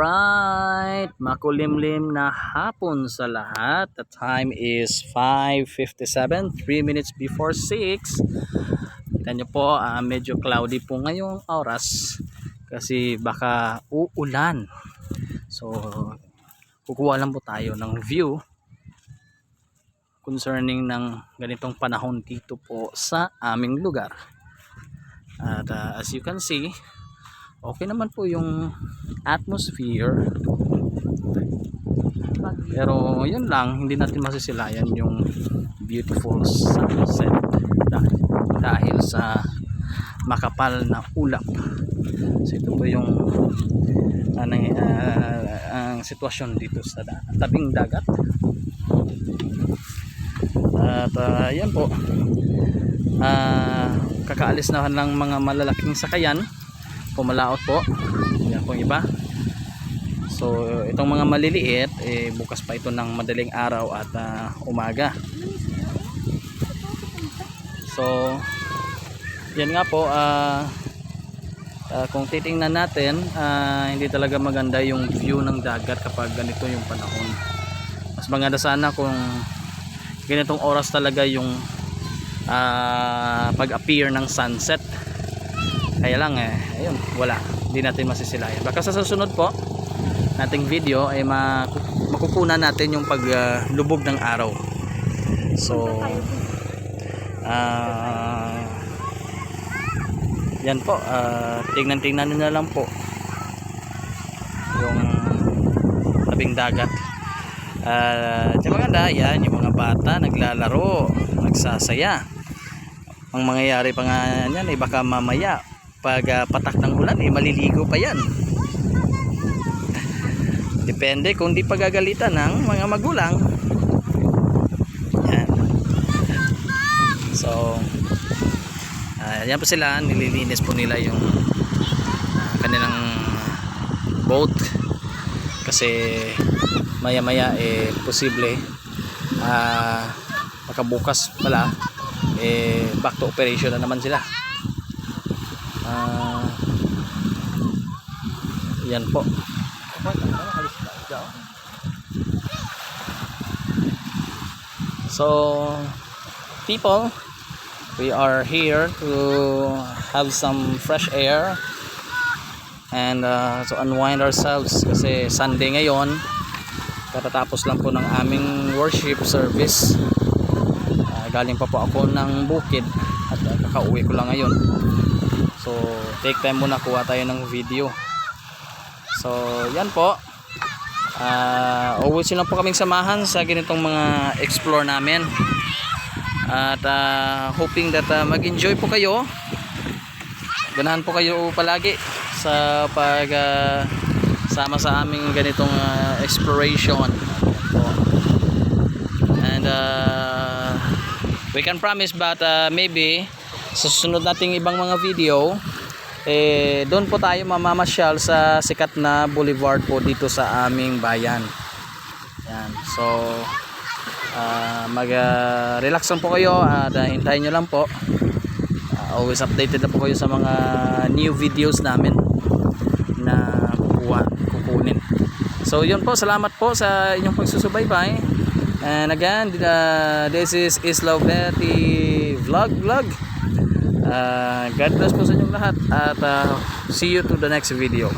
Alright, makulimlim na hapon sa lahat. The time is 5:57, 3 minutes before 6. Kita nyo po, medyo cloudy po ngayong oras kasi baka uulan. So, kukuha lang po tayo ng view concerning ng ganitong panahon dito po sa aming lugar. At as you can see, okay naman po yung atmosphere, pero yun lang, hindi natin masisilayan yung beautiful sunset dahil sa makapal na ulap. So ito po yung ang sitwasyon dito sa tabing dagat. At yan po, kakaalis na ng mga malalaking sakayan, pumalaot po. Yan po iba. So itong mga maliliit, bukas pa ito ng madaling araw at umaga. So yan nga po, kung titingnan natin, hindi talaga maganda yung view ng dagat kapag ganito yung panahon. Mas maganda sana kung ganitong oras talaga yung pag-appear ng sunset. Kaya lang ayun, wala, hindi natin masisilayan. Baka sa susunod po nating video ay makukunan natin yung paglubog ng araw. So yan po, tingnan na lang po yung tabing dagat. Yung maganda yan, yung mga bata naglalaro, nagsasaya. Ang mangyayari pa nga yan, baka mamaya pag patak ng ulan, maliligo pa yan. Depende kung di pagagalitan ng mga magulang. Yan. So yan po sila, nililinis po nila yung kanilang boat kasi maya maya posible makabukas pala back to operation na naman sila. Yan po. So people, we are here to have some fresh air and to unwind ourselves kasi Sunday ngayon. Katatapos lang po ng aming worship service. Galing pa po ako ng bukid at kakauwi ko lang ngayon. So take time muna, kuha tayo ng video. So yan po, always lang po kaming samahan sa ganitong mga explore namin. At hoping that mag-enjoy po kayo. Ganahan po kayo palagi sa pag sama sa aming ganitong exploration. And we can promise, but maybe sa susunod nating ibang mga video, doon po tayo mamamasyal sa sikat na boulevard po dito sa aming bayan. Yan. So mag-relax lang po kayo at hintayin nyo lang po. Always updated na po kayo sa mga new videos namin na kukunin. So yun po, salamat po sa inyong pagsusubaybay. And again, this is Islaw Betty Vlog. God bless po sa inyong lahat at see you to the next video.